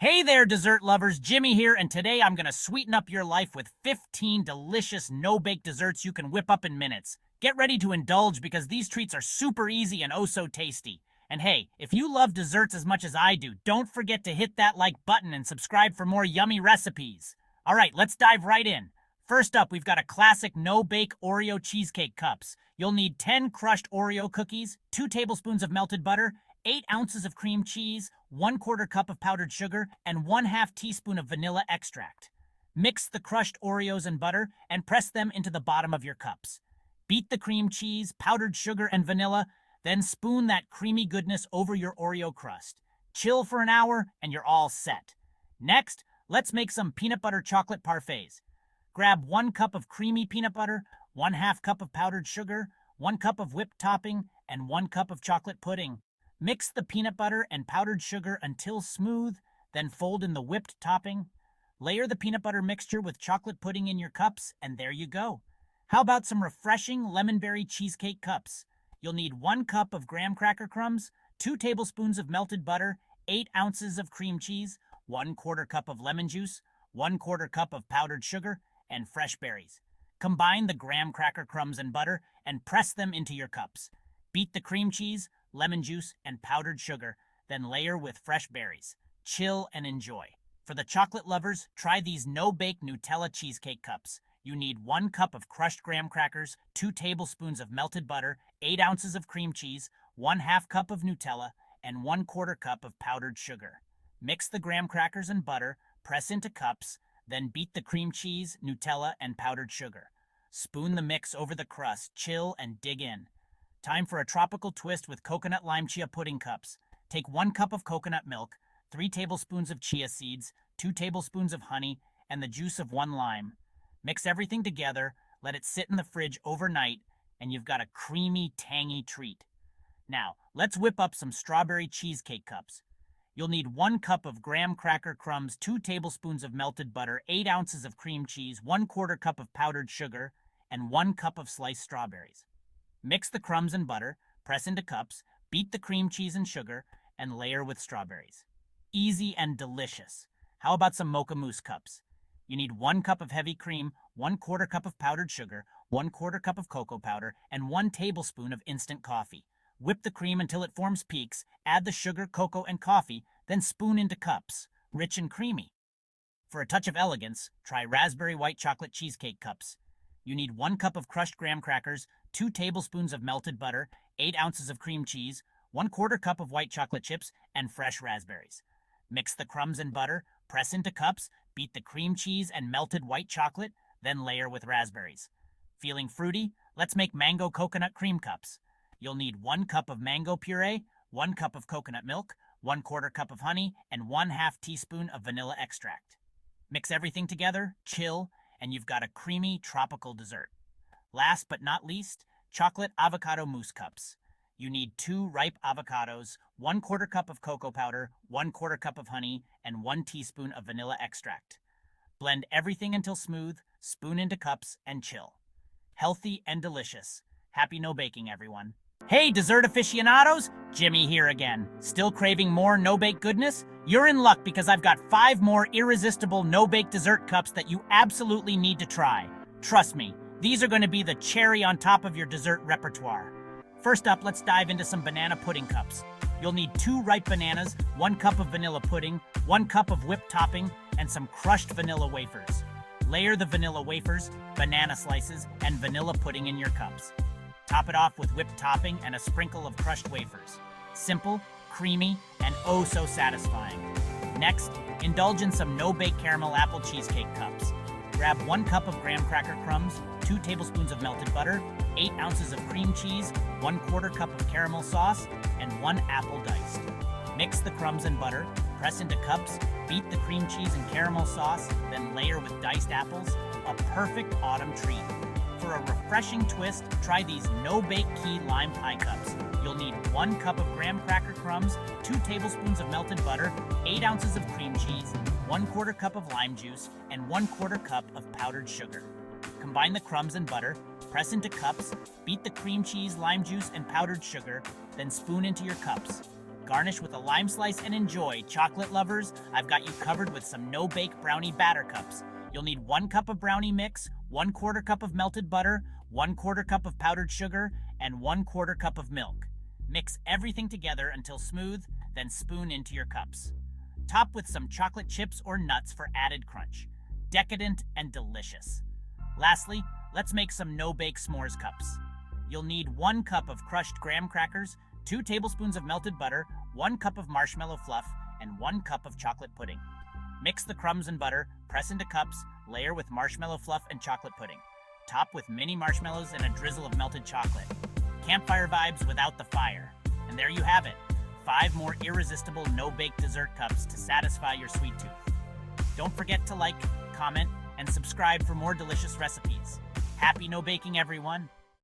Hey there, dessert lovers. Jimmy here, and today I'm going to sweeten up your life with 15 delicious no-bake desserts you can whip up in minutes. Get ready to indulge because these treats are super easy and oh so tasty. And hey, if you love desserts as much as I do, don't forget to hit that like button and subscribe for more yummy recipes. All right, let's dive right in. First up, we've got a classic no-bake Oreo cheesecake cups. You'll need 10 crushed Oreo cookies, 2 tablespoons of melted butter, 8 ounces of cream cheese, 1/4 cup of powdered sugar, and 1/2 teaspoon of vanilla extract. Mix the crushed Oreos and butter and press them into the bottom of your cups. Beat the cream cheese, powdered sugar, and vanilla, then spoon that creamy goodness over your Oreo crust. Chill for an hour and you're all set. Next, let's make some peanut butter chocolate parfaits. Grab 1 cup of creamy peanut butter, 1/2 cup of powdered sugar, 1 cup of whipped topping, and 1 cup of chocolate pudding. Mix the peanut butter and powdered sugar until smooth, then fold in the whipped topping. Layer the peanut butter mixture with chocolate pudding in your cups, and there you go. How about some refreshing lemonberry cheesecake cups? You'll need 1 cup of graham cracker crumbs, 2 tablespoons of melted butter, 8 ounces of cream cheese, 1/4 cup of lemon juice, 1/4 cup of powdered sugar, and fresh berries. Combine the graham cracker crumbs and butter and press them into your cups. Beat the cream cheese, lemon juice, and powdered sugar, then layer with fresh berries. Chill and enjoy. For the chocolate lovers, try these no-bake Nutella cheesecake cups. You need 1 cup of crushed graham crackers, 2 tablespoons of melted butter, 8 ounces of cream cheese, 1/2 cup of Nutella, and 1/4 cup of powdered sugar. Mix the graham crackers and butter, press into cups, then beat the cream cheese, Nutella, and powdered sugar. Spoon the mix over the crust, chill, and dig in. Time for a tropical twist with coconut lime chia pudding cups. Take 1 cup of coconut milk, 3 tablespoons of chia seeds, 2 tablespoons of honey, and the juice of 1 lime. Mix everything together, let it sit in the fridge overnight, and you've got a creamy, tangy treat. Now, let's whip up some strawberry cheesecake cups. You'll need 1 cup of graham cracker crumbs, 2 tablespoons of melted butter, 8 ounces of cream cheese, 1/4 cup of powdered sugar, and 1 cup of sliced strawberries. Mix the crumbs and butter, press into cups, beat the cream cheese and sugar, and layer with strawberries. Easy and delicious. How about some mocha mousse cups? You need 1 cup of heavy cream, 1/4 cup of powdered sugar, 1/4 cup of cocoa powder, and 1 tablespoon of instant coffee. Whip the cream until it forms peaks, add the sugar, cocoa, and coffee, then spoon into cups, rich and creamy. For a touch of elegance, try raspberry white chocolate cheesecake cups. You need 1 cup of crushed graham crackers, 2 tablespoons of melted butter, 8 ounces of cream cheese, 1/4 cup of white chocolate chips, and fresh raspberries. Mix the crumbs and butter, press into cups, beat the cream cheese and melted white chocolate, then layer with raspberries. Feeling fruity? Let's make mango coconut cream cups. You'll need 1 cup of mango puree, 1 cup of coconut milk, 1/4 cup of honey, and 1/2 teaspoon of vanilla extract. Mix everything together, chill, and you've got a creamy tropical dessert. Last but not least, chocolate avocado mousse cups. You need 2 ripe avocados, 1/4 cup of cocoa powder, 1/4 cup of honey, and 1 teaspoon of vanilla extract. Blend everything until smooth, spoon into cups, and chill. Healthy and delicious. Happy no baking, everyone. Hey, dessert aficionados! Jimmy here again. Still craving more no-bake goodness? You're in luck because I've got 5 more irresistible no-bake dessert cups that you absolutely need to try. Trust me, these are going to be the cherry on top of your dessert repertoire. First up, let's dive into some banana pudding cups. You'll need 2 ripe bananas, 1 cup of vanilla pudding, 1 cup of whipped topping, and some crushed vanilla wafers. Layer the vanilla wafers, banana slices, and vanilla pudding in your cups. Top it off with whipped topping and a sprinkle of crushed wafers. Simple, creamy, and oh so satisfying. Next, indulge in some no-bake caramel apple cheesecake cups. Grab 1 cup of graham cracker crumbs, 2 tablespoons of melted butter, 8 ounces of cream cheese, 1/4 cup of caramel sauce, and 1 apple diced. Mix the crumbs and butter, press into cups, beat the cream cheese and caramel sauce, then layer with diced apples. A perfect autumn treat. For a refreshing twist, try these no-bake key lime pie cups. You'll need 1 cup of graham cracker crumbs, 2 tablespoons of melted butter, 8 ounces of cream cheese, 1/4 cup of lime juice, and 1/4 cup of powdered sugar. Combine the crumbs and butter, press into cups, beat the cream cheese, lime juice, and powdered sugar, then spoon into your cups. Garnish with a lime slice and enjoy. Chocolate lovers, I've got you covered with some no-bake brownie batter cups. You'll need 1 cup of brownie mix, 1/4 cup of melted butter, 1/4 cup of powdered sugar, and 1/4 cup of milk. Mix everything together until smooth, then spoon into your cups. Top with some chocolate chips or nuts for added crunch. Decadent and delicious. Lastly, let's make some no-bake s'mores cups. You'll need 1 cup of crushed graham crackers, 2 tablespoons of melted butter, 1 cup of marshmallow fluff, and 1 cup of chocolate pudding. Mix the crumbs and butter, press into cups, layer with marshmallow fluff and chocolate pudding. Top with mini marshmallows and a drizzle of melted chocolate. Campfire vibes without the fire. And there you have it, 5 more irresistible no-bake dessert cups to satisfy your sweet tooth. Don't forget to like, comment, and subscribe for more delicious recipes. Happy no baking, everyone!